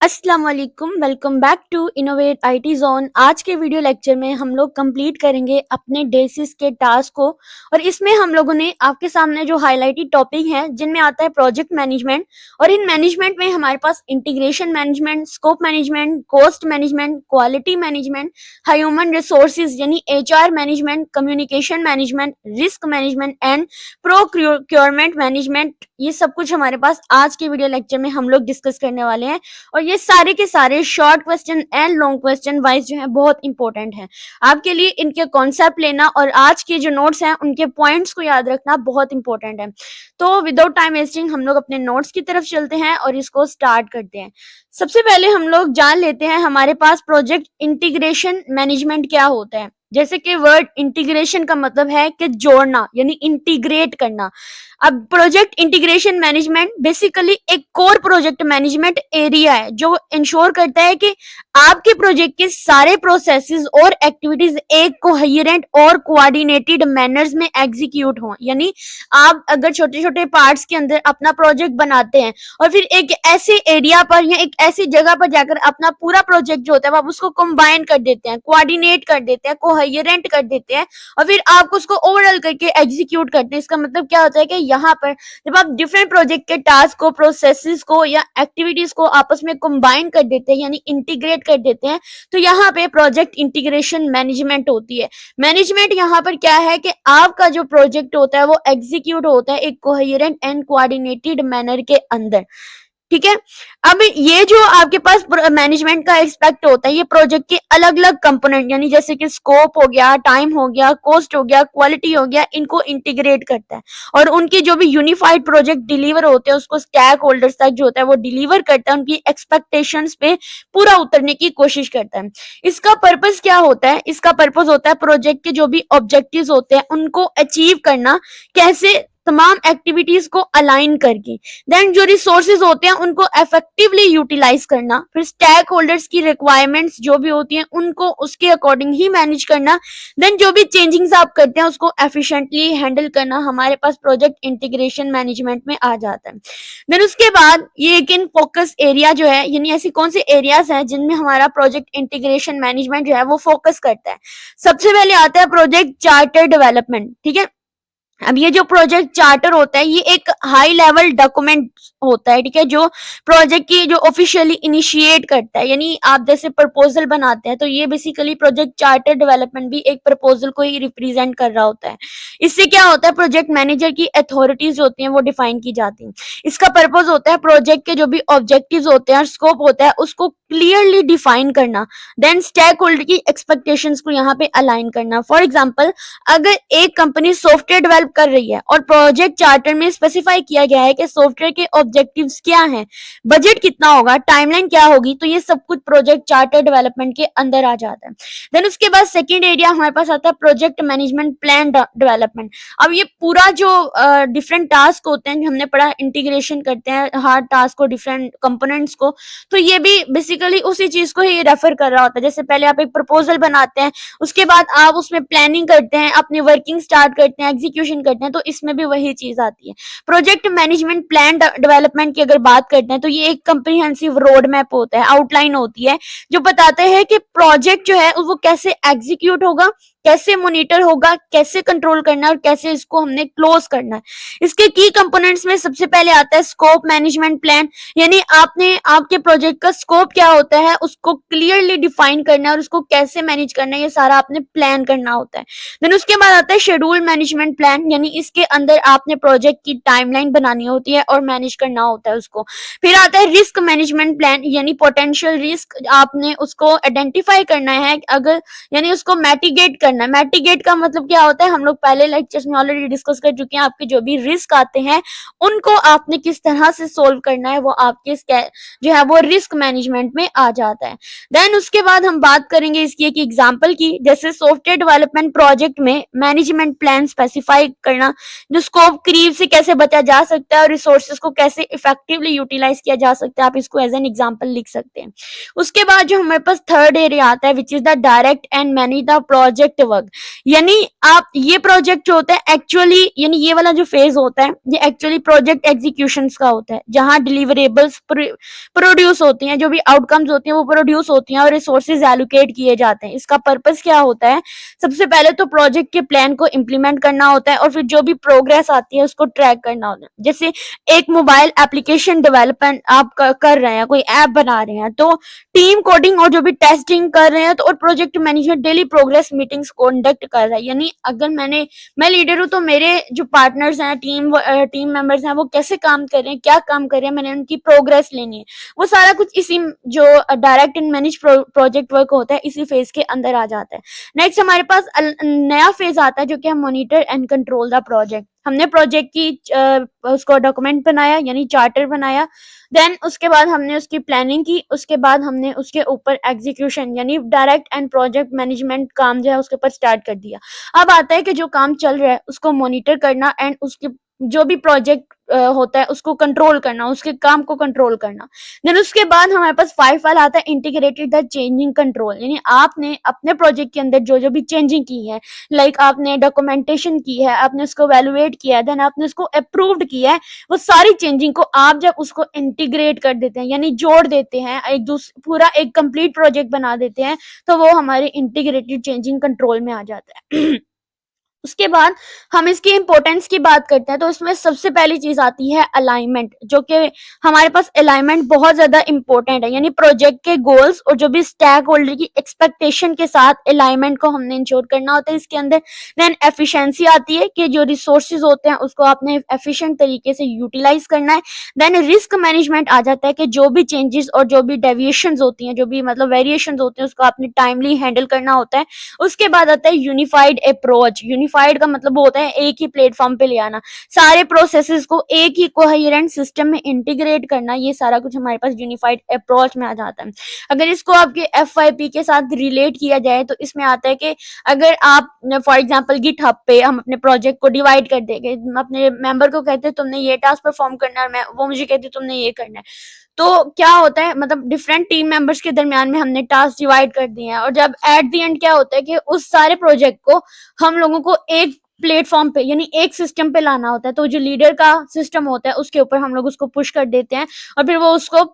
अस्सलाम वालेकुम, welcome back to Innovate IT Zone. आज के वीडियो लेक्चर में हम लोग कंप्लीट करेंगे अपने डेसिस के टास्क को और इसमें हम लोगों ने आपके सामने जो हाईलाइटेड टॉपिक हैं जिनमें आता है प्रोजेक्ट मैनेजमेंट। और इन मैनेजमेंट में हमारे पास integration management, scope management, cost management, quality management, human resources यानी HR management, communication management, risk management and procurement management, ये सब कुछ हमारे पास आज के वीडियो लेक्चर में हम लोग डिस्कस करने वाले हैं। और ये सारे के सारे short question and long question wise जो है बहुत इंपॉर्टेंट है आपके लिए। इनके कॉन्सेप्ट लेना और आज के जो नोट्स हैं उनके पॉइंट्स को याद रखना बहुत इंपॉर्टेंट है। तो विदाउट टाइम वेस्टिंग हम लोग अपने नोट्स की तरफ चलते हैं और इसको स्टार्ट करते हैं। सबसे पहले हम लोग जान लेते हैं हमारे पास प्रोजेक्ट इंटीग्रेशन मैनेजमेंट क्या होता है। जैसे कि वर्ड इंटीग्रेशन का मतलब है कि जोड़ना यानी इंटीग्रेट करना। अब प्रोजेक्ट इंटीग्रेशन मैनेजमेंट बेसिकली एक कोर प्रोजेक्ट मैनेजमेंट एरिया है जो इंश्योर करता है कि आपके प्रोजेक्ट के सारे प्रोसेसेस और एक्टिविटीज एक कोहेरेंट और कोऑर्डिनेटेड मैनर्स में एग्जीक्यूट हों। यानी आप अगर छोटे छोटे पार्ट्स के अंदर अपना प्रोजेक्ट बनाते हैं और फिर एक ऐसे एरिया पर या एक ऐसी जगह पर जाकर अपना पूरा प्रोजेक्ट जो होता है आप उसको कंबाइन कर देते हैं, कोऑर्डिनेट कर देते हैं, कोहेरेंट कर देते हैं और फिर आप उसको ओवरऑल करके एग्जीक्यूट करते हैं। इसका मतलब क्या होता है कि यहाँ पर जब आप डिफरेंट प्रोजेक्ट के टास्क को, प्रोसेसेस को या एक्टिविटीज को आपस में कंबाइन कर देते हैं यानी इंटीग्रेट कर देते हैं, तो यहाँ पे प्रोजेक्ट इंटीग्रेशन मैनेजमेंट होती है। मैनेजमेंट यहाँ पर क्या है कि आपका जो प्रोजेक्ट होता है वो एग्जीक्यूट होता है एक कोहेरेंट एंड कोऑर्डिनेटेड मैनर के अंदर। ठीक है। अब ये जो आपके पास मैनेजमेंट का एस्पेक्ट होता है ये प्रोजेक्ट के अलग अलग कंपोनेंट यानी जैसे कि स्कोप हो गया, टाइम हो गया, कॉस्ट हो गया, क्वालिटी हो गया, इनको इंटीग्रेट करता है और उनके जो भी यूनिफाइड प्रोजेक्ट डिलीवर होते हैं उसको स्टेक होल्डर्स तक जो होता है वो डिलीवर करता है, उनकी एक्सपेक्टेशंस पे पूरा उतरने की कोशिश करता है। इसका पर्पस क्या होता है? इसका पर्पस होता है प्रोजेक्ट के जो भी ऑब्जेक्टिव्स होते हैं उनको अचीव करना, कैसे तमाम एक्टिविटीज को अलाइन करके। देन जो रिसोर्सेज होते हैं उनको इफेक्टिवली यूटिलाइज करना, फिर स्टेक होल्डर्स की रिक्वायरमेंट्स जो भी होती हैं उनको उसके अकॉर्डिंग ही मैनेज करना, देन जो भी चेंजिंग्स आप करते हैं उसको एफिशिएंटली हैंडल करना हमारे पास प्रोजेक्ट इंटीग्रेशन मैनेजमेंट में आ जाता है। देन उसके बाद ये एक इन फोकस एरिया जो है यानी ऐसी कौन से एरियाज हैं जिनमें हमारा प्रोजेक्ट इंटीग्रेशन मैनेजमेंट जो है वो फोकस करता है। सबसे पहले आता है प्रोजेक्ट चार्टर डेवलपमेंट। ठीक है। अब ये जो प्रोजेक्ट चार्टर होता है ये एक हाई लेवल डॉक्यूमेंट होता है। ठीक है। जो प्रोजेक्ट की जो ऑफिशियली इनिशिएट करता है यानी आप जैसे प्रपोजल बनाते हैं तो ये बेसिकली प्रोजेक्ट चार्टर डेवलपमेंट भी एक प्रपोजल को ही रिप्रेजेंट कर रहा होता है। इससे क्या होता है प्रोजेक्ट मैनेजर की अथॉरिटीज होती हैं वो डिफाइन की जाती हैं। इसका पर्पज होता है प्रोजेक्ट के जो भी ऑब्जेक्टिव्स होते हैं और स्कोप होता है उसको क्लियरली डिफाइन करना, देन स्टेक होल्डर की एक्सपेक्टेशंस को यहाँ पे अलाइन करना। फॉर एग्जांपल अगर एक कंपनी सॉफ्टवेयर डेवलप कर रही है और प्रोजेक्ट चार्टर में स्पेसिफाई किया गया है कि सॉफ्टवेयर के ऑब्जेक्टिव्स क्या हैं, बजट कितना होगा, टाइमलाइन क्या होगी, तो ये सब कुछ प्रोजेक्ट चार्टर डेवलपमेंट के अंदर आ जाता है। देन उसके बाद सेकंड एरिया हमारे पास आता है प्रोजेक्ट मैनेजमेंट प्लान डेवलपमेंट। अब ये पूरा जो डिफरेंट टास्क होते हैं हमने पढ़ा, इंटीग्रेशन करते हैं हर टास्क को, डिफरेंट कंपोनेंट्स को, तो ये भी बेसिकली उसी चीज को ही रेफर कर रहा होता है। जैसे पहले आप एक प्रपोजल बनाते हैं, उसके बाद आप उसमें प्लानिंग करते हैं, अपनी वर्किंग स्टार्ट करते हैं, एग्जीक्यूशन करते हैं, तो इसमें भी वही चीज आती है। प्रोजेक्ट मैनेजमेंट प्लान डेवलपमेंट की अगर बात करते हैं तो ये एक कंप्रिहेंसिव रोड मैप होता है, आउटलाइन होती है जो बताते हैं कि प्रोजेक्ट जो है वो कैसे एग्जीक्यूट होगा, कैसे मॉनिटर होगा, कैसे कंट्रोल करना है और कैसे इसको हमने क्लोज करना है। इसके की कंपोनेंट्स में सबसे पहले आता है स्कोप मैनेजमेंट प्लान, यानी आपने आपके प्रोजेक्ट का स्कोप क्या होता है उसको क्लियरली डिफाइन करना है और उसको कैसे मैनेज करना है ये सारा आपने प्लान करना होता है। देन उसके बाद आता है शेड्यूल मैनेजमेंट प्लान, यानी इसके अंदर आपने प्रोजेक्ट की टाइमलाइन बनानी होती है और मैनेज करना होता है उसको। फिर आता है रिस्क मैनेजमेंट प्लान, यानी पोटेंशियल रिस्क आपने उसको आइडेंटिफाई करना है, अगर यानी उसको मैटिगेट करना है। मैटिगेट का मतलब क्या होता है, हम लोग पहले लेक्चर्स में ऑलरेडी डिस्कस कर चुके हैं। आपके जो भी रिस्क आते हैं उनको आपने किस तरह से सोल्व करना है वो आपके जो है वो रिस्क मैनेजमेंट में आ जाता है। देन उसके बाद हम बात करेंगे इसकी एक एग्जांपल की, जैसे सॉफ्टवेयर डेवलपमेंट प्रोजेक्ट में मैनेजमेंट प्लान स्पेसिफाई करना, जो स्कोप क्रीप से कैसे बचा जा सकता है और रिसोर्सेज को कैसे इफेक्टिवली यूटिलाइज किया जा सकता है, आप इसको एज एन एग्जांपल लिख सकते हैं। उसके बाद जो हमारे पास थर्ड एरिया आता है which is the direct and manage the project work. यानी आप ये प्रोजेक्ट जो होता है एक्चुअली, यानी ये वाला जो फेज होता है ये एक्चुअली प्रोजेक्ट एग्जीक्यूशन का होता है, जहां डिलीवरेबल्स प्रोड्यूस होती हैं, जो भी आउटकम्स होती हैं वो प्रोड्यूस होती हैं और रिसोर्सेज एलोकेट किए जाते हैं। इसका पर्पस क्या होता है? सबसे पहले तो प्रोजेक्ट के प्लान को इम्प्लीमेंट करना होता है और फिर जो भी प्रोग्रेस आती है उसको ट्रैक करना होता है। जैसे एक मोबाइल एप्लीकेशन डेवलपमेंट आप कर रहे हैं, कोई ऐप बना रहे हैं, तो टीम कोडिंग और जो भी टेस्टिंग कर रहे हैं तो और project manager daily progress meetings conduct कर रहा है। यानी अगर मैं लीडर हूँ तो मेरे जो पार्टनर्स हैं, टीम मेंबर्स हैं, वो कैसे काम कर रहे हैं, क्या काम कर रहे हैं, मैंने उनकी प्रोग्रेस लेनी है। वो सारा कुछ इसी जो direct and manage project work होता है इसी फेज के अंदर आ जाता है। नेक्स्ट हमारे पास नया फेज आता है जो कि है monitor and control the project. हमने प्रोजेक्ट की उसको डॉक्यूमेंट बनाया, यानी चार्टर बनाया, देन उसके बाद हमने उसकी प्लानिंग की, उसके बाद हमने उसके ऊपर एग्जीक्यूशन यानी डायरेक्ट एंड प्रोजेक्ट मैनेजमेंट काम जो है उसके ऊपर स्टार्ट कर दिया। अब आता है कि जो काम चल रहा है उसको मॉनिटर करना एंड उसके जो भी प्रोजेक्ट होता है उसको कंट्रोल करना, उसके काम को कंट्रोल करना। देन उसके बाद हमारे पास 5 वाला आता है इंटीग्रेटेड द चेंजिंग कंट्रोल। यानी आपने अपने प्रोजेक्ट के अंदर जो जो भी चेंजिंग की है, लाइक आपने डॉक्यूमेंटेशन की है, आपने उसको वैल्यूएट किया है, देन आपने उसको अप्रूव्ड किया है, वो सारी चेंजिंग को आप जब उसको इंटीग्रेट कर देते हैं यानी जोड़ देते हैं, एक दूसरे पूरा एक कंप्लीट प्रोजेक्ट बना देते हैं, तो वो हमारे इंटीग्रेटेड चेंजिंग कंट्रोल में आ जाता है। उसके बाद हम इसकी इंपॉर्टेंस की बात करते हैं तो इसमें सबसे पहली चीज आती है अलाइनमेंट, जो कि हमारे पास अलाइनमेंट बहुत ज्यादा इंपॉर्टेंट है। यानी प्रोजेक्ट के गोल्स और जो भी स्टैक होल्डर की एक्सपेक्टेशन के साथ अलाइनमेंट को हमने इंश्योर करना होता है इसके अंदर। देन एफिशिएंसी आती है कि जो रिसोर्सेज होते हैं उसको आपने एफिशिएंट तरीके से यूटिलाइज करना है। देन रिस्क मैनेजमेंट आ जाता है कि जो भी चेंजेस और जो भी डेविएशंस होती हैं, जो भी मतलब वेरिएशंस होते हैं, उसको आपने टाइमली हैंडल करना होता है। उसके बाद आता है यूनिफाइड अप्रोच। यूनिफाइड का मतलब होता है एक ही प्लेटफॉर्म पे ले आना, सारे प्रोसेसेस को एक ही कोहेरेंट सिस्टम में इंटीग्रेट करना, ये सारा कुछ हमारे पास यूनिफाइड अप्रोच में आ जाता है। अगर इसको आपके FYP के साथ रिलेट किया जाए तो इसमें आता है कि अगर आप फॉर एग्जांपल गिटहब पे हम अपने प्रोजेक्ट को डिवाइड कर देंगे, अपने मेंबर को कहते हैं तुमने ये टास्क परफॉर्म करना है, मैं वो मुझे कहती है तुमने ये करना है, तो क्या होता है मतलब डिफरेंट टीम मेंबर्स के दरमियान में हमने टास्क डिवाइड कर दिए हैं और जब एट द एंड क्या होता है कि उस सारे प्रोजेक्ट को हम लोगों को एक प्लेटफॉर्म पे यानी एक सिस्टम पे लाना होता है। तो जो लीडर का सिस्टम होता है उसके ऊपर हम लोग उसको पुश कर देते हैं और फिर वो उसको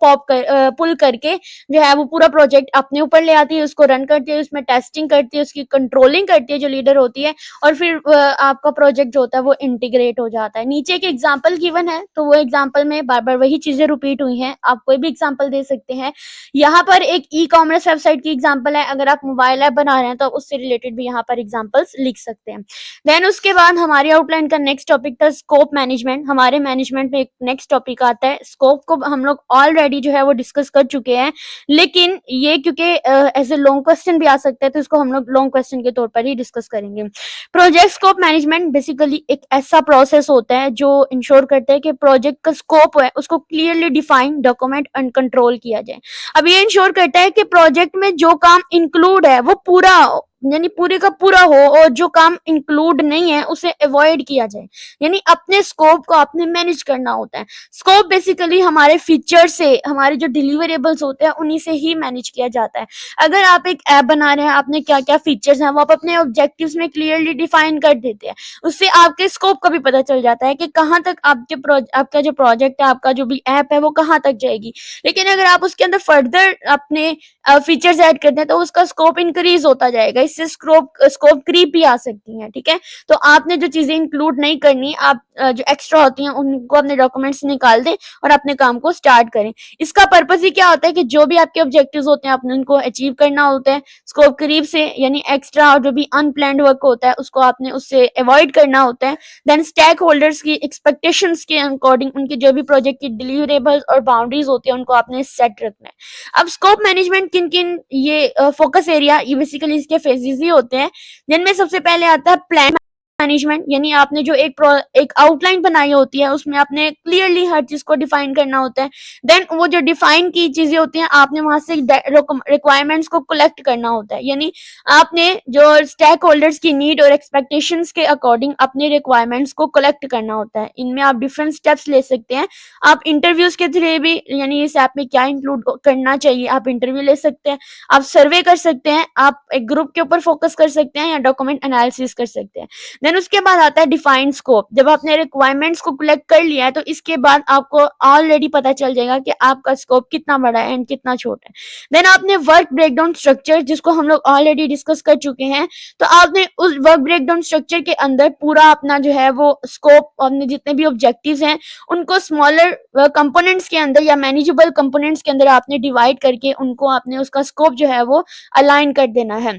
पुल करके जो है वो पूरा प्रोजेक्ट अपने ऊपर ले आती है, उसको रन करती है, उसमें टेस्टिंग करती है, उसकी कंट्रोलिंग करती है जो लीडर होती है, और फिर आपका प्रोजेक्ट जो होता है वो इंटीग्रेट हो जाता है। नीचे एक एग्जाम्पल गिवन है तो वो एग्जाम्पल में बार बार वही चीजें रिपीट हुई हैं, आप कोई भी एग्जाम्पल दे सकते हैं। यहाँ पर एक ई-कॉमर्स वेबसाइट की एग्जाम्पल है, अगर आप मोबाइल ऐप बना रहे हैं तो उससे रिलेटेड भी यहाँ पर एग्जाम्पल्स लिख सकते हैं। देन उसके बाद हमारी आउटलाइन का नेक्स्ट टॉपिक था स्कोप मैनेजमेंट। हमारे मैनेजमेंट में एक नेक्स्ट टॉपिक आता है स्कोप को हम लोग ऑलरेडी जो है वो डिस्कस कर चुके हैं, लेकिन ये क्योंकि एज ए लॉन्ग क्वेश्चन भी आ सकता है तो इसको हम लोग लॉन्ग क्वेश्चन के तौर पर ही डिस्कस करेंगे। प्रोजेक्ट स्कोप मैनेजमेंट बेसिकली एक ऐसा प्रोसेस होता है जो इंश्योर करता है कि प्रोजेक्ट का स्कोप है उसको clearly define, document and control किया जाए। अब ये इंश्योर करता है कि प्रोजेक्ट में जो काम इंक्लूड है वो पूरा यानी पूरे का पूरा हो और जो काम इंक्लूड नहीं है उसे अवॉइड किया जाए। यानी अपने स्कोप को आपने मैनेज करना होता है। स्कोप बेसिकली हमारे फीचर से, हमारे जो डिलीवरेबल्स होते हैं उन्हीं से ही मैनेज किया जाता है। अगर आप एक ऐप बना रहे हैं, आपने क्या क्या फीचर्स हैं वो आप अपने ऑब्जेक्टिव्स में क्लियरली डिफाइन कर देते हैं, उससे आपके स्कोप का भी पता चल जाता है कि कहाँ तक आपका जो प्रोजेक्ट है, आपका जो भी ऐप है वो कहाँ तक जाएगी। लेकिन अगर आप उसके अंदर फर्दर अपने फीचर्स ऐड करते हैं तो उसका स्कोप इंक्रीज होता जाएगा, इससे स्कोप क्रीप भी आ सकती है। ठीक है, तो आपने जो चीजें इंक्लूड नहीं करनी, आप जो एक्स्ट्रा होती हैं उनको अपने डॉक्यूमेंट्स निकाल दें और अपने काम को स्टार्ट करें। इसका पर्पस ही क्या होता है कि जो भी आपके ऑब्जेक्टिव्स होते हैं आपने उनको अचीव करना होता है स्कोप क्रीप से, यानी एक्स्ट्रा और जो भी अनप्लान्ड वर्क होता है उसको आपने उससे अवॉइड करना होता है। देन स्टेक होल्डर्स की एक्सपेक्टेशंस के अकॉर्डिंग उनके जो भी प्रोजेक्ट की डिलीवरेबल्स और बाउंड्रीज होती है उनको आपने सेट रखना है। अब स्कोप मैनेजमेंट किन किन ये फोकस एरिया, ये बेसिकली इसके फेजेस ही होते हैं, जिनमें सबसे पहले आता है प्लान मैनेजमेंट यानी आपने जो एक आउटलाइन बनाई होती है उसमें आपने क्लियरली हर चीज को डिफाइन करना होता है। देन वो जो डिफाइन की चीजें होती हैं आपने वहां से रिक्वायरमेंट्स को कलेक्ट करना होता है, यानी आपने जो स्टेक होल्डर्स की नीड और एक्सपेक्टेशंस के अकॉर्डिंग अपने रिक्वायरमेंट्स को कलेक्ट करना होता है। इनमें आप डिफरेंट स्टेप्स ले सकते हैं। आप इंटरव्यूज के थ्रू भी, यानी इस ऐप में क्या इंक्लूड करना चाहिए, आप इंटरव्यू ले सकते हैं, आप सर्वे कर सकते हैं, आप एक ग्रुप के ऊपर फोकस कर सकते हैं या डॉक्यूमेंट एनालिसिस कर सकते हैं। देन उसके बाद आता है डिफाइंड स्कोप। जब आपने रिक्वायरमेंट्स को कलेक्ट कर लिया है तो इसके बाद आपको ऑलरेडी पता चल जाएगा कि आपका स्कोप कितना बड़ा है एंड कितना छोटा है। देन आपने वर्क ब्रेकडाउन स्ट्रक्चर, जिसको हम लोग ऑलरेडी डिस्कस कर चुके हैं, तो आपने उस वर्क ब्रेकडाउन स्ट्रक्चर के अंदर पूरा अपना जो है वो स्कोप, अपने जितने भी ऑब्जेक्टिव्स हैं उनको स्मॉलर कंपोनेंट्स के अंदर या मैनेजेबल कंपोनेंट्स के अंदर आपने डिवाइड करके उनको आपने उसका स्कोप जो है वो अलाइन कर देना है।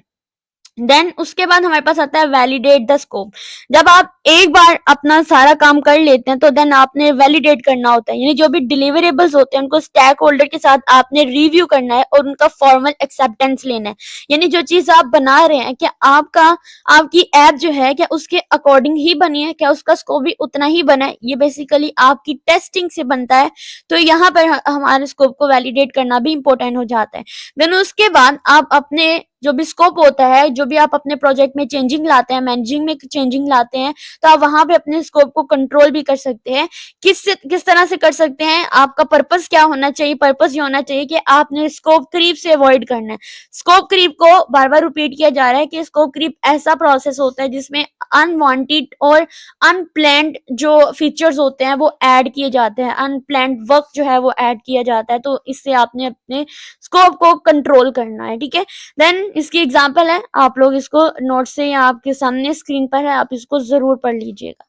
देन उसके बाद हमारे पास आता है वैलिडेट द स्कोप। जब आप एक बार अपना सारा काम कर लेते हैं तो देन आपने वैलिडेट करना होता है, यानी जो भी डिलीवरेबल्स होते हैं उनको स्टैक होल्डर के साथ आपने रिव्यू करना है और उनका फॉर्मल एक्सेप्टेंस लेना है। यानी जो चीज आप बना रहे हैं क्या आपकी ऐप जो है क्या उसके अकॉर्डिंग ही बनी है, क्या उसका स्कोप भी उतना ही बना है, ये बेसिकली आपकी टेस्टिंग से बनता है। तो यहाँ पर हमारे स्कोप को वैलिडेट करना भी इंपॉर्टेंट हो जाता है। देन उसके बाद आप अपने जो भी स्कोप होता है, जो भी आप अपने प्रोजेक्ट में चेंजिंग लाते हैं, मैनेजिंग में चेंजिंग लाते हैं, तो आप वहां पे अपने स्कोप को कंट्रोल भी कर सकते हैं। किस तरह से कर सकते हैं, आपका पर्पस क्या होना चाहिए? पर्पस ये होना चाहिए कि आपने स्कोप क्रीप से अवॉइड करना है। स्कोप क्रीप को बार बार रिपीट किया जा रहा है कि स्कोप क्रीप ऐसा प्रोसेस होता है जिसमें अनवांटेड और अनप्लैंड जो फीचर्स होते हैं वो ऐड किए जाते हैं, अनप्लैंड वर्क जो है वो ऐड किया जाता है। तो इससे आपने अपने स्कोप को कंट्रोल करना है, ठीक है। देन इसकी एग्जांपल है, आप लोग इसको नोट से या आपके सामने स्क्रीन पर है, आप इसको जरूर पढ़ लीजिएगा।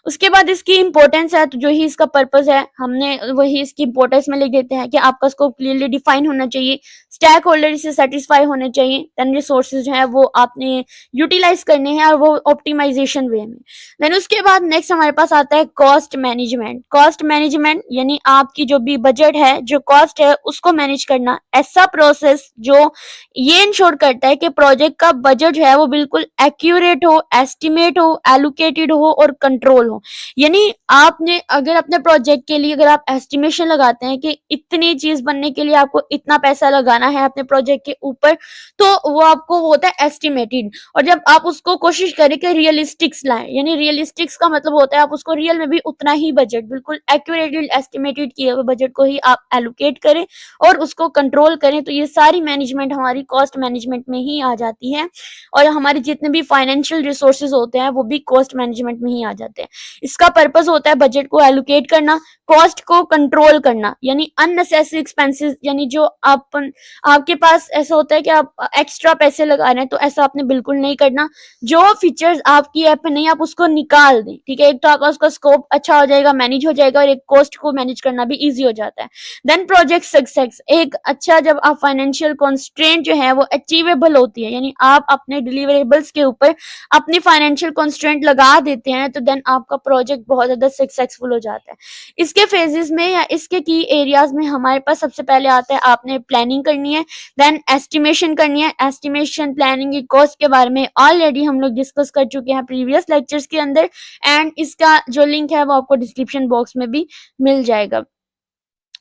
उसके बाद इसकी इंपॉर्टेंस है, तो जो ही इसका पर्पस है हमने वही इसकी इंपॉर्टेंस में लिख देते हैं कि आपका स्कोप क्लियरली डिफाइन होना चाहिए, स्टैक होल्डर से सेटिस्फाई होने चाहिए, देन रिसोर्सेज जो है वो आपने यूटिलाइज करने हैं और वो ऑप्टिमाइजेशन वे में। देन उसके बाद नेक्स्ट हमारे पास आता है कॉस्ट मैनेजमेंट। कॉस्ट मैनेजमेंट यानी आपकी जो भी बजट है, जो कॉस्ट है उसको मैनेज करना, ऐसा प्रोसेस जो ये इंश्योर करता है कि प्रोजेक्ट का बजट जो है वो बिल्कुल एक्यूरेट हो, एस्टिमेट हो, एलोकेटेड हो और कंट्रोल हो। यानी आपने अगर अपने प्रोजेक्ट के लिए अगर आप एस्टिमेशन लगाते हैं कि इतनी चीज बनने के लिए आपको इतना पैसा लगाना है अपने प्रोजेक्ट के ऊपर, तो वो आपको होता है एस्टिमेटेड। और जब आप उसको कोशिश करें कि रियलिस्टिक्स लाएं, यानी रियलिस्टिक्स का मतलब होता है आप उसको रियल में भी उतना ही बजट, बिल्कुल एक्यूरेटली एस्टिमेटेड किए हुए बजट को ही आप एलोकेट करें और उसको कंट्रोल करें। तो ये सारी मैनेजमेंट हमारी कॉस्ट मैनेजमेंट में ही आ जाती है और हमारे जितने भी फाइनेंशियल रिसोर्सेज होते हैं वो भी कॉस्ट मैनेजमेंट में ही आ जाते हैं। इसका पर्पस होता है बजट को एलोकेट करना, कॉस्ट को कंट्रोल करना, यानी अननेसेसरी एक्सपेंसेस, यानी जो आपके पास ऐसा होता है कि आप एक्स्ट्रा पैसे लगा रहे हैं, तो ऐसा आपने बिल्कुल नहीं करना। जो फीचर्स आपकी ऐप में नहीं आप उसको निकाल दें, ठीक है। एक तो आपका उसका स्कोप अच्छा हो जाएगा, मैनेज हो जाएगा, और एक कॉस्ट को मैनेज करना भी ईजी हो जाता है। देन प्रोजेक्ट सक्सेस, एक अच्छा जब आप फाइनेंशियल कॉन्स्ट्रेंट जो है वो अचीवेबल होती है, यानी आप अपने डिलीवरेबल्स के ऊपर अपनी फाइनेंशियल कॉन्स्ट्रेंट लगा देते हैं, तो देन आपका प्रोजेक्ट बहुत ज्यादा सक्सेसफुल हो जाता है। इसके फेजेस में या इसके की एरियाज में हमारे पास सबसे पहले आता है आपने प्लानिंग करनी है, देन एस्टिमेशन करनी है। एस्टिमेशन प्लानिंग की कॉस्ट के बारे में ऑलरेडी हम लोग डिस्कस कर चुके हैं प्रीवियस लेक्चर्स के अंदर, एंड इसका जो लिंक है वो आपको डिस्क्रिप्शन बॉक्स में भी मिल जाएगा।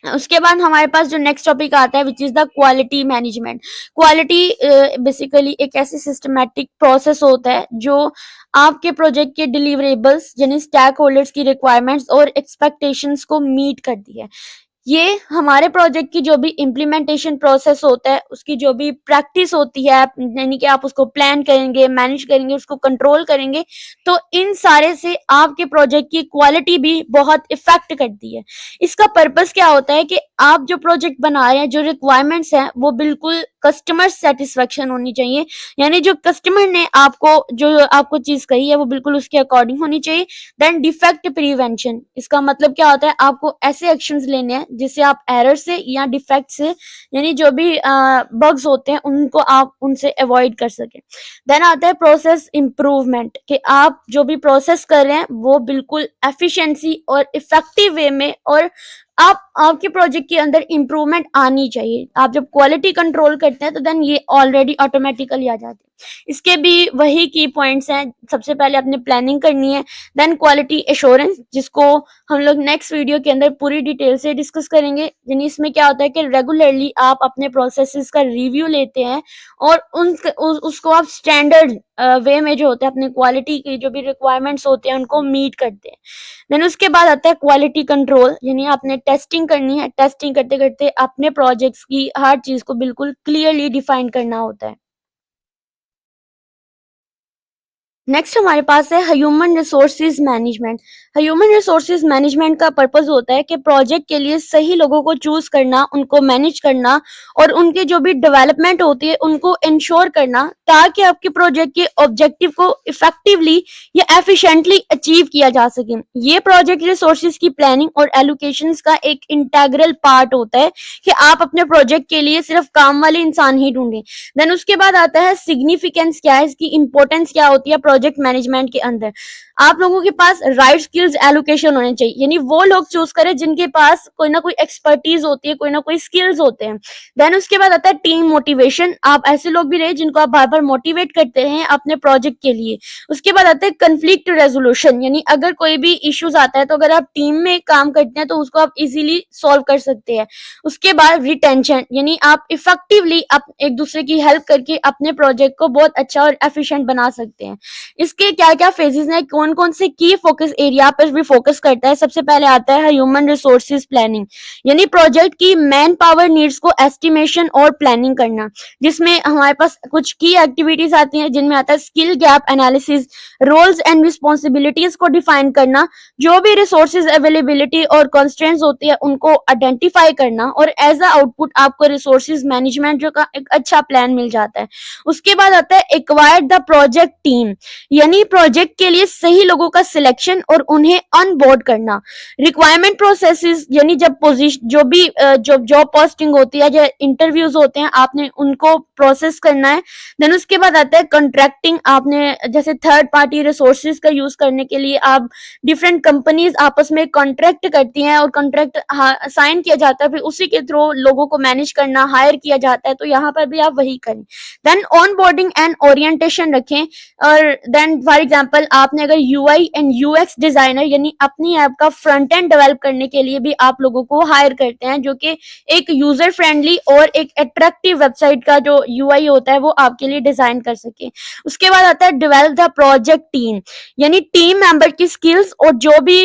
उसके बाद हमारे पास जो नेक्स्ट टॉपिक आता है which is the quality management. Quality basically एक ऐसी सिस्टमैटिक प्रोसेस होता है जो आपके प्रोजेक्ट के डिलीवरेबल्स यानी स्टैक होल्डर्स की रिक्वायरमेंट्स और एक्सपेक्टेशंस को मीट करती है। ये हमारे प्रोजेक्ट की जो भी इम्प्लीमेंटेशन प्रोसेस होता है उसकी जो भी प्रैक्टिस होती है, यानी कि आप उसको प्लान करेंगे, मैनेज करेंगे, उसको कंट्रोल करेंगे, तो इन सारे से आपके प्रोजेक्ट की क्वालिटी भी बहुत इफेक्ट करती है। इसका पर्पस क्या होता है कि आप जो प्रोजेक्ट बना रहे हैं, जो रिक्वायरमेंट्स हैं वो बिल्कुल कस्टमर सेटिस्फेक्शन होनी चाहिए, यानी जो कस्टमर ने आपको चीज कही है वो बिल्कुल उसके अकॉर्डिंग होनी चाहिए। देन डिफेक्ट प्रिवेंशन, इसका मतलब क्या होता है, आपको ऐसे एक्शंस लेने हैं जिससे आप एरर से या डिफेक्ट से, यानी जो भी बग्स होते हैं उनको आप उनसे अवॉइड कर सकें। देन आता है प्रोसेस इंप्रूवमेंट, कि आप जो भी प्रोसेस कर रहे हैं वो बिल्कुल एफिशिएंसी और इफेक्टिव वे में, और आपके प्रोजेक्ट के अंदर इंप्रूवमेंट आनी चाहिए। आप जब क्वालिटी कंट्रोल करते हैं तो देन ये ऑलरेडी ऑटोमेटिकली आ जाती है। इसके भी वही की पॉइंट्स हैं। सबसे पहले आपने प्लानिंग करनी है, देन क्वालिटी एश्योरेंस, जिसको हम लोग नेक्स्ट वीडियो के अंदर पूरी डिटेल से डिस्कस करेंगे। यानी इसमें क्या होता है कि रेगुलरली आप अपने प्रोसेसेस का रिव्यू लेते हैं और उसको आप स्टैंडर्ड वे में जो होता है अपने क्वालिटी की जो भी रिक्वायरमेंट्स होते हैं उनको मीट करते हैं। देन उसके बाद आता है क्वालिटी कंट्रोल, यानी आपने टेस्टिंग करनी है। टेस्टिंग करते करते अपने प्रोजेक्ट्स की हर चीज को बिल्कुल क्लियरली डिफाइन करना होता है। नेक्स्ट हमारे पास है human resources management. Human resources management का पर्पस होता है कि प्रोजेक्ट के लिए सही लोगों को चूज करना, उनको मैनेज करना और उनके जो भी डेवलपमेंट होती है उनको इंश्योर करना, ताकि आपके प्रोजेक्ट के ऑब्जेक्टिव को इफेक्टिवली या एफिशिएंटली अचीव किया जा सके। ये प्रोजेक्ट रिसोर्सेज की प्लानिंग और एलोकेशंस का एक इंटेग्रल पार्ट होता है कि आप अपने प्रोजेक्ट के लिए सिर्फ काम वाले इंसान ही ढूंढें। देन उसके बाद आता है सिग्निफिकेंस, क्या है इसकी इंपॉर्टेंस, क्या होती है प्रोजेक्ट मैनेजमेंट के अंदर। आप लोगों के पास राइट स्किल्स एलोकेशन होने चाहिए, यानी वो लोग चूज करें जिनके पास कोई ना कोई एक्सपर्टीज होती है, कोई ना कोई स्किल्स होते हैं। देन उसके बाद आता है टीम मोटिवेशन, आप ऐसे लोग भी रहे जिनको आप बार बार मोटिवेट करते हैं अपने प्रोजेक्ट के लिए। उसके बाद आता है कंफ्लिक्ट रेजोल्यूशन, यानी अगर कोई भी इश्यूज आता है तो अगर आप टीम में काम करते हैं तो उसको आप इजीली सॉल्व कर सकते हैं। उसके बाद रिटेंशन, यानी आप इफेक्टिवली एक दूसरे की हेल्प करके अपने प्रोजेक्ट को बहुत अच्छा और एफिशिएंट बना सकते हैं। इसके क्या क्या फेजेस हैं, कौन कौन से की फोकस एरिया पर भी फोकस करता है। सबसे पहले आता है ह्यूमन रिसोर्सेज प्लानिंग, यानी प्रोजेक्ट की मैन पावर नीड्स को एस्टिमेशन और प्लानिंग करना, जिसमें हमारे पास कुछ की एक्टिविटीज आती हैं जिनमें आता है skill gap analysis, roles and responsibilities को डिफाइन करना, जो भी रिसोर्सेज अवेलेबिलिटी और कॉन्स्ट्रेंट्स होती है उनको आइडेंटिफाई करना, और एज अ आउटपुट आपको रिसोर्सेज मैनेजमेंट जो का एक अच्छा प्लान मिल जाता है। उसके बाद आता है एक्वायर द प्रोजेक्ट टीम, यानी प्रोजेक्ट के लिए सही लोगों का सिलेक्शन और उन्हें अनबोर्ड करना। रिक्वायरमेंट प्रोसेसेस, यानी जब पोजीशन जो भी जॉब पोस्टिंग होती है या इंटरव्यूज होते हैं आपने उनको प्रोसेस करना है। देन उसके बाद आता है कॉन्ट्रैक्टिंग, आपने जैसे थर्ड पार्टी रिसोर्सेज का यूज करने के लिए आप डिफरेंट कंपनीज आपस में कॉन्ट्रैक्ट करती हैं और कॉन्ट्रैक्ट साइन किया जाता है, फिर उसी के थ्रू लोगों को मैनेज करना, हायर किया जाता है, तो यहाँ पर भी आप वही करें। Then on boarding and orientation रखें, और देन फॉर एग्जांपल आपने अगर यूआई एंड यूएक्स डिजाइनर यानी अपनी ऐप का फ्रंट एंड डेवलप करने के लिए भी आप लोगों को हायर करते हैं, जो कि एक यूजर फ्रेंडली और एक अट्रैक्टिव वेबसाइट का जो यूआई होता है वो आपके लिए डिजाइन कर सके। उसके बाद आता है डेवलप द प्रोजेक्ट टीम, यानी टीम मेंबर की स्किल्स और जो भी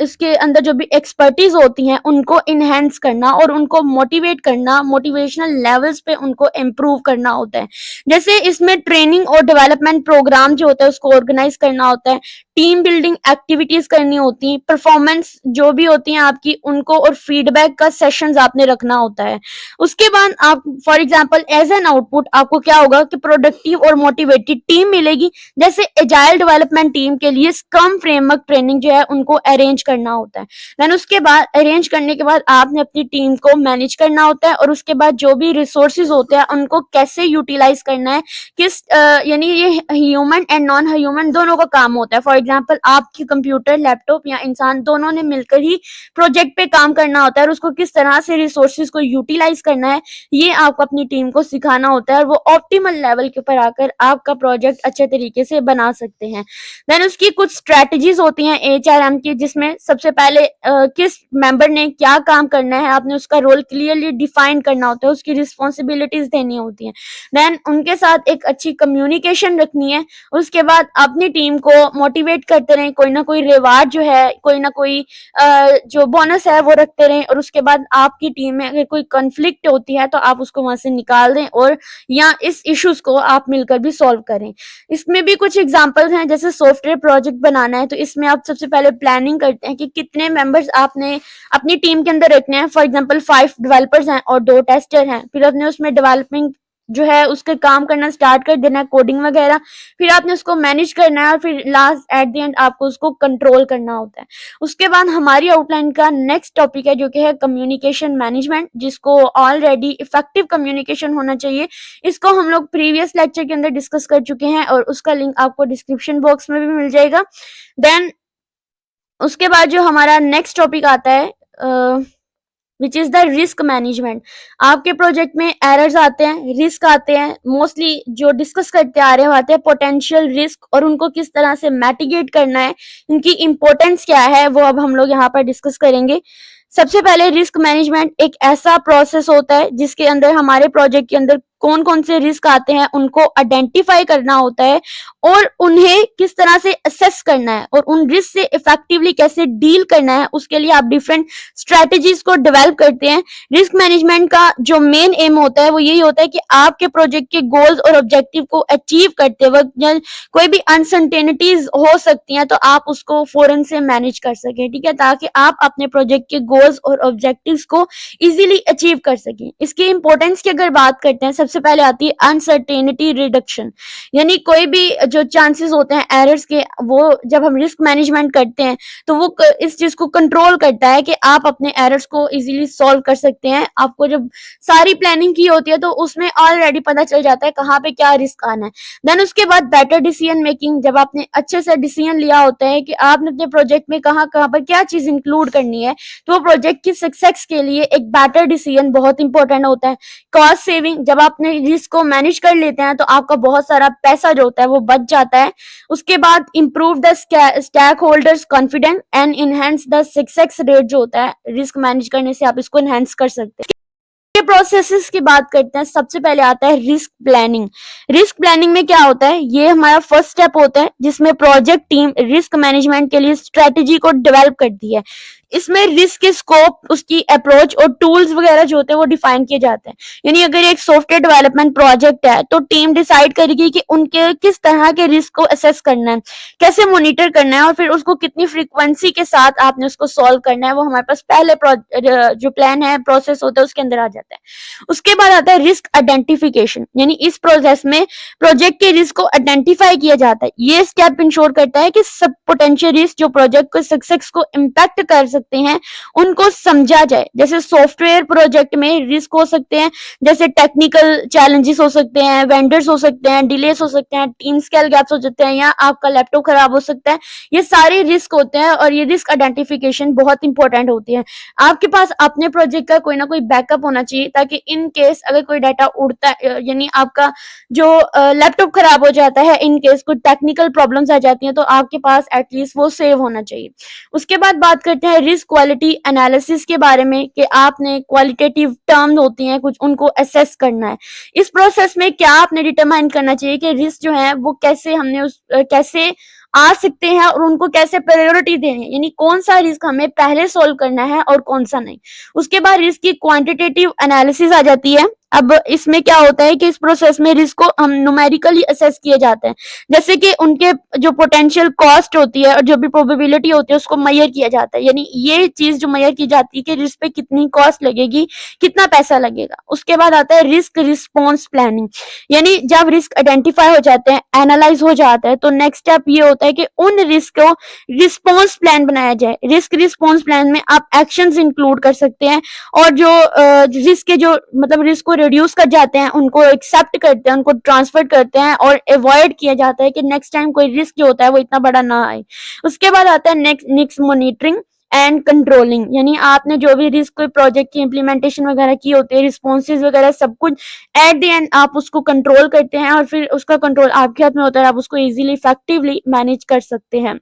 इसके अंदर जो भी एक्सपर्टीज होती हैं उनको इनहेंस करना और उनको मोटिवेट करना, मोटिवेशनल लेवल्स पे उनको इम्प्रूव करना होता है। जैसे इसमें ट्रेनिंग और डेवलपमेंट प्रोग्राम जो होता है उसको ऑर्गेनाइज करना होता है, टीम बिल्डिंग एक्टिविटीज करनी होती हैं, परफॉर्मेंस जो भी होती हैं आपकी उनको और फीडबैक का सेशंस आपने रखना होता है। उसके बाद आप for example as an output आपको क्या होगा कि प्रोडक्टिव और मोटिवेटेड टीम मिलेगी। जैसे एजाइल डेवलपमेंट टीम के लिए स्क्रम फ्रेमवर्क ट्रेनिंग जो है उनको अरेंज करना होता है। देन उसके बाद अरेंज करने के बाद आपने अपनी टीम को मैनेज करना होता है, और उसके बाद जो भी रिसोर्सेज होते हैं उनको कैसे यूटिलाइज करना है, किस यानी ये ह्यूमन एंड नॉन ह्यूमन दोनों का काम होता है। फॉर एग्जांपल आपकी कंप्यूटर, लैपटॉप या इंसान दोनों ने मिलकर ही प्रोजेक्ट पे काम करना होता है, और उसको किस तरह से रिसोर्सेज को यूटिलाइज करना है ये आपको अपनी टीम को सिखाना होता है, और वो ऑप्टिमल लेवल के ऊपर आकर आपका प्रोजेक्ट अच्छे तरीके से बना सकते हैं। देन उसकी कुछ स्ट्रेटजीज होती हैं एचआरएम की, जिसमें सबसे पहले किस मेंबर ने क्या काम करना है आपने उसका रोल क्लियरली डिफाइन करना होता है, उसकी रिस्पॉन्सिबिलिटीज देनी होती हैं। देन उनके साथ एक अच्छी कम्युनिकेशन रखनी है। उसके बाद अपनी टीम को मोटिवेट करते रहें, कोई ना कोई रिवार्ड जो है, कोई ना कोई जो बोनस है वो रखते रहें, और उसके बाद आपकी टीम में अगर कोई कॉन्फ्लिक्ट होती है तो आप उसको वहां से निकाल दें, और या इस इश्यूज को आप मिलकर भी सॉल्व करें। इसमें भी कुछ एग्जांपल्स हैं, जैसे सॉफ्टवेयर प्रोजेक्ट बनाना है तो इसमें आप सबसे पहले प्लानिंग करते हैं कि कितने मेंबर्स आपने अपनी टीम के अंदर रखने हैं। फॉर एग्जांपल 5 डेवलपर्स हैं और 2 टेस्टर हैं, फिर आपने उसमें डेवलपिंग जो है उसके काम करना स्टार्ट कर देना है, कोडिंग वगैरह, फिर आपने उसको मैनेज करना है, और फिर लास्ट एट द एंड आपको उसको कंट्रोल करना होता है। उसके बाद हमारी आउटलाइन का नेक्स्ट टॉपिक है जो कि है कम्युनिकेशन मैनेजमेंट, जिसको ऑलरेडी इफेक्टिव कम्युनिकेशन होना चाहिए। इसको हम लोग प्रीवियस लेक्चर के अंदर डिस्कस कर चुके हैं और उसका लिंक आपको डिस्क्रिप्शन बॉक्स में भी मिल जाएगा। देन उसके बाद जो हमारा नेक्स्ट टॉपिक आता है which is the risk management. आपके प्रोजेक्ट में एरर्स आते हैं, रिस्क आते हैं, मोस्टली जो डिस्कस करते आ रहे हैं आते हैं पोटेंशियल रिस्क और उनको किस तरह से मैटिगेट करना है, इनकी इंपॉर्टेंस क्या है, वो अब हम लोग यहाँ पर डिस्कस करेंगे। सबसे पहले रिस्क मैनेजमेंट एक ऐसा प्रोसेस होता है जिसके अंदर हमारे प्रोजेक्ट के अंदर कौन कौन से रिस्क आते हैं उनको आइडेंटिफाई करना होता है और उन्हें किस तरह से असेस करना है और उन रिस्क से इफेक्टिवली कैसे डील करना है, उसके लिए आप डिफरेंट स्ट्रेटजीज को डेवलप करते हैं। रिस्क मैनेजमेंट का जो मेन एम होता है वो यही होता है कि आपके प्रोजेक्ट के गोल्स और ऑब्जेक्टिव को अचीव करते वक्त कोई भी अनसर्टेनिटीज हो सकती हैं तो आप उसको फौरन से मैनेज कर सकें, ठीक है, ताकि आप अपने प्रोजेक्ट के गोल्स और ऑब्जेक्टिव्स को इजीली अचीव कर सकें। इसकी इंपॉर्टेंस की अगर बात करते हैं, सबसे पहले आती है अनसर्टेनिटी रिडक्शन, यानी कोई भी जो चांसेस होते हैं एरर्स के, वो जब हम रिस्क मैनेजमेंट करते हैं तो वो इस चीज को कंट्रोल करता है कि आप अपने एरर्स को इजीली सॉल्व कर सकते हैं। आपको जब सारी प्लानिंग की होती है तो उसमें ऑलरेडी पता चल जाता है कहाँ पे क्या रिस्क आना है। देन उसके बाद बेटर डिसीजन मेकिंग, जब आपने अच्छे से डिसीजन लिया होता है कि आपने अपने प्रोजेक्ट में कहाँ कहाँ पर क्या चीज इंक्लूड करनी है, तो वो प्रोजेक्ट की सक्सेस के लिए एक बेटर डिसीजन बहुत इंपॉर्टेंट होता है। कॉस्ट सेविंग, जब आपने रिस्क को मैनेज कर लेते हैं तो आपका बहुत सारा पैसा जो होता है वो बच जाता है। उसके बाद improve the stakeholders confidence and enhance the success rate, जो होता है रिस्क मैनेज करने से आप इसको इनहेंस कर सकते हैं। के प्रोसेसेस की बात करते हैं, सबसे पहले आता है रिस्क प्लानिंग। रिस्क प्लानिंग में क्या होता है, ये हमारा फर्स्ट स्टेप होता है जिसमें प्रोजेक्ट टीम रिस्क मैनेजमेंट के लिए स्ट्रेटेजी को डेवलप करती है। इसमें रिस्क के स्कोप, उसकी अप्रोच और टूल्स वगैरह जो होते हैं वो डिफाइन किए जाते हैं। यानी अगर एक सॉफ्टवेयर डेवलपमेंट प्रोजेक्ट है तो टीम डिसाइड करेगी कि उनके किस तरह के रिस्क को असेस करना है, कैसे मॉनिटर करना है और फिर उसको कितनी फ्रीक्वेंसी के साथ आपने उसको सॉल्व करना है। वो हमारे पास पहले जो प्लान है, प्रोसेस होता है, उसके अंदर आ जाता है। उसके बाद आता है रिस्क आइडेंटिफिकेशन, यानी इस प्रोसेस में प्रोजेक्ट के रिस्क को आइडेंटिफाई किया जाता है। ये स्टेप इंश्योर करता है कि सब पोटेंशियल रिस्क जो प्रोजेक्ट को सक्सेस को इम्पैक्ट कर सकते हैं उनको समझा जाए। जैसे सॉफ्टवेयर प्रोजेक्ट में रिस्क हो सकते हैं, जैसे टेक्निकल चैलेंजेस हो सकते हैं, वेंडर्स हो सकते हैं, डिलेस हो सकते हैं, टीम स्केल गैप्स हो सकते हैं, या आपका लैपटॉप खराब हो सकता है। ये सारे रिस्क होते हैं और ये रिस्क आइडेंटिफिकेशन बहुत इंपॉर्टेंट होती है। आपके पास अपने प्रोजेक्ट का कोई ना कोई बैकअप होना चाहिए ताकि इन केस अगर कोई डाटा उड़ता है, यानी आपका जो लैपटॉप खराब हो जाता है, इन केस कोई टेक्निकल प्रॉब्लम्स आ जाती हैं तो आपके पास एटलीस्ट वो सेव होना चाहिए। उसके बाद बात करते हैं रिस्क क्वालिटी एनालिसिस के बारे में कि आपने क्वालिटेटिव टर्म होती हैं कुछ, उनको असेस करना है। इस प्रोसेस में क्या आपने डिटरमाइन करना चाहिए कि रिस्क जो है वो कैसे हमने कैसे आ सकते हैं और उनको कैसे प्रायोरिटी देनी है, यानी कौन सा रिस्क हमें पहले सोल्व करना है और कौन सा नहीं। उसके बाद रिस्क की क्वांटिटेटिव एनालिसिस आ जाती है। अब इसमें क्या होता है कि इस प्रोसेस में रिस्क को हम न्यूमेरिकली असेस किए जाते हैं, जैसे कि उनके जो पोटेंशियल कॉस्ट होती है और जो भी प्रोबेबिलिटी होती है उसको मेजर किया जाता है। यानी ये चीज जो मेजर की जाती है कि रिस्क पे कितनी कॉस्ट लगेगी, कितना पैसा लगेगा। उसके बाद आता है रिस्क रिस्पॉन्स प्लानिंग, यानी जब रिस्क आइडेंटिफाई हो जाते हैं, एनालाइज हो जाता है, तो नेक्स्ट स्टेप ये होता है कि उन रिस्क को रिस्पॉन्स प्लान बनाया जाए। रिस्क रिस्पॉन्स प्लान में आप एक्शंस इंक्लूड कर सकते हैं और जो रिस्क के जो मतलब रिस्क को रिड्यूस कर जाते हैं उनको एक्सेप्ट करते हैं, उनको ट्रांसफर करते हैं और अवॉइड किया जाता है कि नेक्स्ट टाइम कोई रिस्क जो होता है वो इतना बड़ा ना आए। उसके बाद आता है नेक्स्ट मॉनिटरिंग एंड कंट्रोलिंग, यानी आपने जो भी रिस्क कोई प्रोजेक्ट की इंप्लीमेंटेशन वगैरह की होती है, रिस्पॉन्सेज वगैरह सब कुछ, एट द एंड आप उसको कंट्रोल करते हैं और फिर उसका कंट्रोल आपके हाथ में होता है, आप उसको इजीली इफेक्टिवली मैनेज कर सकते हैं।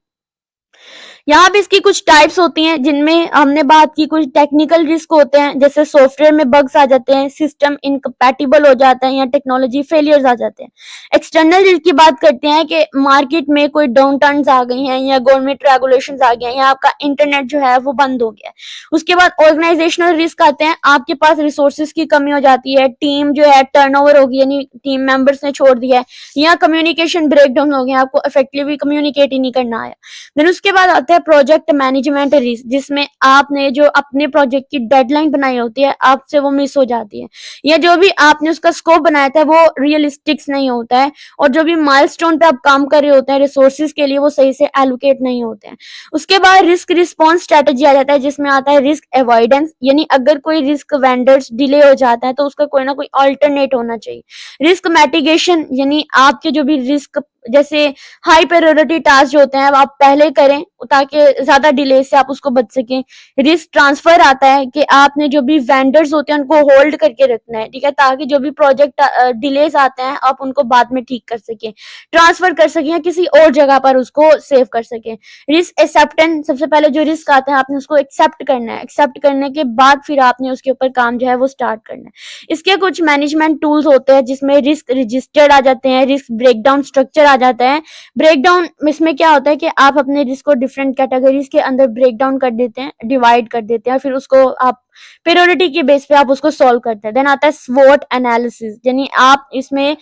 यहाँ पे इसकी कुछ टाइप्स होती हैं जिनमें हमने बात की, कुछ टेक्निकल रिस्क होते हैं जैसे सॉफ्टवेयर में बग्स आ जाते हैं, सिस्टम इनकम्पैटिबल हो जाता है या टेक्नोलॉजी फेलियर्स आ जाते हैं। एक्सटर्नल रिस्क की बात करते हैं कि मार्केट में कोई डाउन टर्न्स आ गई हैं या गवर्नमेंट रेगुलेशंस आ गए हैं या आपका इंटरनेट जो है वो बंद हो गया है। उसके बाद ऑर्गेनाइजेशनल रिस्क आते हैं, आपके पास रिसोर्सेज की कमी हो जाती है, टीम जो है टर्नओवर होगी यानी टीम मेंबर्स ने छोड़ दिया है या कम्युनिकेशन ब्रेकडाउन हो गया, आपको इफेक्टिवली कम्युनिकेट ही नहीं करना आया। देन उसके बाद आता है प्रोजेक्ट मैनेजमेंट रिस्क, जिसमें आपने जो अपने प्रोजेक्ट की डेडलाइन बनाई होती है आपसे वो मिस हो जाती है या जो भी आपने उसका स्कोप बनाया था वो रियलिस्टिक नहीं होता है और जो भी माइलस्टोन पे आप काम कर रहे होते हैं रिसोर्सेज के लिए वो सही से एलोकेट नहीं होते हैं। उसके बाद रिस्क रिस्पॉन्स स्ट्रेटेजी आ जाता है जिसमें आता है रिस्क अवॉइडेंस, यानी अगर कोई रिस्क वेंडर्स डिले हो जाता है तो उसका कोई ना कोई अल्टरनेट होना चाहिए। रिस्क मैटिगेशन, यानी आपके जो भी रिस्क जैसे हाई प्रायोरिटी टास्क जो होते हैं आप पहले करें ताकि ज्यादा डिले से आप उसको बच सकें। रिस्क ट्रांसफर आता है कि आपने जो भी वेंडर्स होते हैं उनको होल्ड करके रखना है, ठीक है, ताकि जो भी प्रोजेक्ट डिलेस आते हैं आप उनको बाद में ठीक कर सकें, ट्रांसफर कर सकें या किसी और जगह पर उसको सेव कर सकें। रिस्क एक्सेप्टेंस, सबसे पहले जो रिस्क आते हैं आपने उसको एक्सेप्ट करना है, एक्सेप्ट करने के बाद फिर आपने उसके ऊपर काम जो है वो स्टार्ट करना है। इसके कुछ मैनेजमेंट टूल्स होते हैं जिसमें रिस्क रजिस्टर्ड आ जाते हैं, रिस्क ब्रेकडाउन स्ट्रक्चर आ जाता है। ब्रेकडाउन इसमें क्या होता है कि आप अपने रिस्क को डिफरेंट कैटेगरीज के अंदर ब्रेक डाउन कर देते हैं, डिवाइड कर देते हैं, फिर उसको आप प्रायोरिटी के बेस पे आप उसको सॉल्व करते हैं। देन आता है स्वॉट एनालिसिस, यानी आप इसमें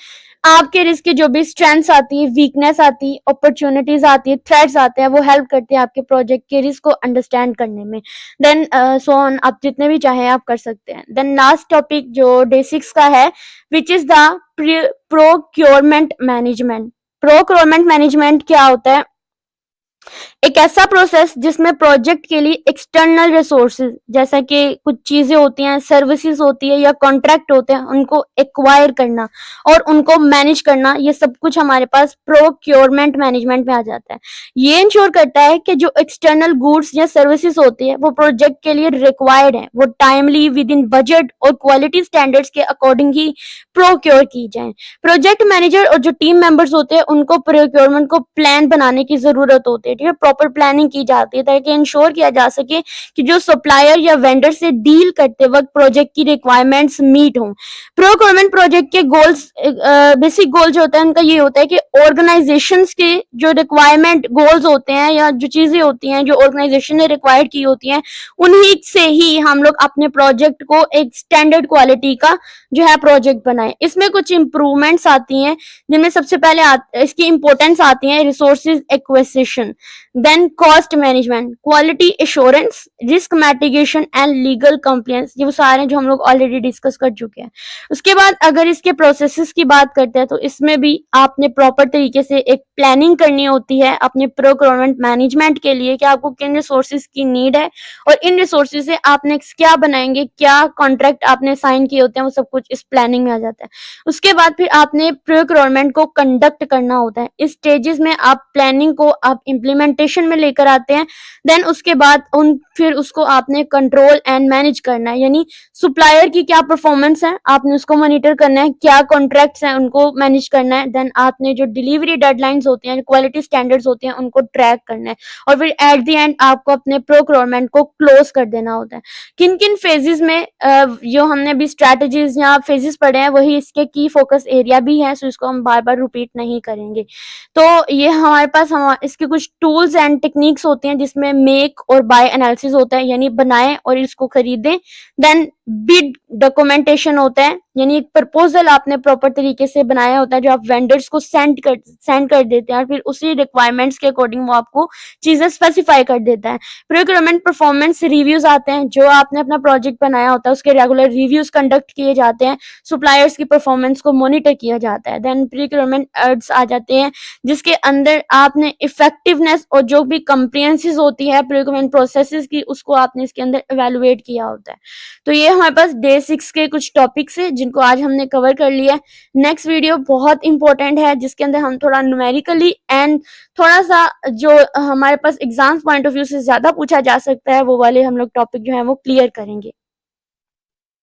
आपके रिस्क की जो भी स्ट्रेंथ्स आती है, वीकनेस आती है, अपॉर्चुनिटीज आती है, थ्रेट्स आते हैं, वो हेल्प करते हैं आपके प्रोजेक्ट के रिस्क को अंडरस्टैंड करने में। देन सो ऑन, आप जितने भी चाहे आप कर सकते हैं। देन लास्ट टॉपिक जो डे 6 का है, which is the procurement management. Procurement management क्या होता है? एक ऐसा प्रोसेस जिसमें प्रोजेक्ट के लिए एक्सटर्नल रिसोर्सेज जैसा कि कुछ चीजें होती हैं, सर्विसेज होती है या कॉन्ट्रैक्ट होते हैं, उनको एक्वायर करना और उनको मैनेज करना, ये सब कुछ हमारे पास प्रोक्योरमेंट मैनेजमेंट में आ जाता है। ये इंश्योर करता है कि जो एक्सटर्नल गुड्स या सर्विसेज होती है वो प्रोजेक्ट के लिए रिक्वायर्ड है, वो टाइमली, विद इन बजट और क्वालिटी स्टैंडर्ड्स के अकॉर्डिंग ही प्रोक्योर की जाए। प्रोजेक्ट मैनेजर और जो टीम मेंबर्स होते हैं उनको प्रोक्योरमेंट को प्लान बनाने की जरूरत होती है, ठीक है, प्रॉपर प्लानिंग की जाती है ताकि इंश्योर किया जा सके कि जो सप्लायर या वेंडर से डील करते वक्त प्रोजेक्ट की रिक्वायरमेंट्स मीट हों। प्रोक्योरमेंट प्रोजेक्ट के गोल्स, बेसिक गोल जो होता है उनका ये होता है कि ऑर्गेनाइजेशंस के जो रिक्वायरमेंट गोल्स होते हैं या जो चीजें होती हैं जो ऑर्गेनाइजेशन ने रिक्वायर्ड की होती हैं, उन्हीं से ही हम लोग अपने प्रोजेक्ट को एक स्टैंडर्ड क्वालिटी का जो है प्रोजेक्ट बनाए। इसमें कुछ इंप्रूवमेंट्स आती हैं जिनमें सबसे पहले इसकी इंपॉर्टेंस आती है resources acquisition, then cost management, quality assurance, risk mitigation and legal compliance. ये वो सारे जो हम लोग ऑलरेडी डिस्कस कर चुके हैं। उसके बाद अगर इसके प्रोसेसेस की बात करते हैं तो इसमें भी आपने प्रॉपर तरीके से एक प्लानिंग करनी होती है अपने प्रोक्योरमेंट मैनेजमेंट के लिए कि आपको किन रिसोर्सेज की नीड है और इन रिसोर्सेज से आप नेक्स्ट क्या बनाएंगे, क्या कॉन्ट्रैक्ट आपने साइन किए होते हैं, वो सब कुछ इस प्लानिंग में आ जाता है। उसके बाद फिर आपने प्रोक्योरमेंट को कंडक्ट करना होता है। इस स्टेजेस में आप प्लानिंग को आप इम्प्लीमेंटेशन में लेकर आते हैं। देन उसके बाद फिर उसको आपने कंट्रोल एंड मैनेज करना है, यानी सप्लायर की क्या परफॉर्मेंस है आपने उसको मॉनिटर करना है, क्या कॉन्ट्रैक्ट्स हैं उनको मैनेज करना है। देन आपने जो डिलीवरी डेडलाइंस होती हैं, क्वालिटी स्टैंडर्ड्स होते हैं, उनको ट्रैक करना है और फिर एट द एंड आपको अपने प्रोक्योरमेंट को क्लोज कर देना होता है। किन किन फेजेस में जो हमने अभी स्ट्रैटेजीज या फेजेस पढ़े हैं वही इसके की फोकस एरिया भी है, सो इसको हम बार बार रिपीट नहीं करेंगे। तो ये हमारे पास इसके कुछ टूल्स एंड टेक्निक्स होते हैं जिसमें मेक और बाय एनालिसिस होता है, यानी बनाएं और इसको खरीदें। देन बिड डॉक्यूमेंटेशन होता है, यानी एक प्रपोजल आपने प्रॉपर तरीके से बनाया होता है जो आप वेंडर्स को सेंड कर देते हैं और फिर उसी रिक्वायरमेंट्स के अकॉर्डिंग वो आपको चीजें स्पेसिफाई कर देता है। प्रोक्योरमेंट परफॉर्मेंस रिव्यूज आते हैं, जो आपने अपना प्रोजेक्ट बनाया होता है उसके रेगुलर रिव्यूज कंडक्ट किए जाते हैं, सप्लायर्स की परफॉर्मेंस को मॉनिटर किया जाता है। देन प्रोक्योरमेंट एड्स आ जाते हैं जिसके अंदर आपने इफेक्टिवनेस और जो भी कंप्रिहेंसिव होती है प्रोक्योरमेंट प्रोसेसेस की उसको आपने इसके अंदर इवेलुएट किया होता है। तो ये हमारे पास डे 6 के कुछ टॉपिक्स है जिनको आज हमने कवर कर लिया है। नेक्स्ट वीडियो बहुत इंपॉर्टेंट है जिसके अंदर हम थोड़ा न्यूमेरिकली एंड थोड़ा सा जो हमारे पास एग्जाम्स पॉइंट ऑफ व्यू से ज्यादा पूछा जा सकता है वो वाले हम लोग टॉपिक जो है वो क्लियर करेंगे।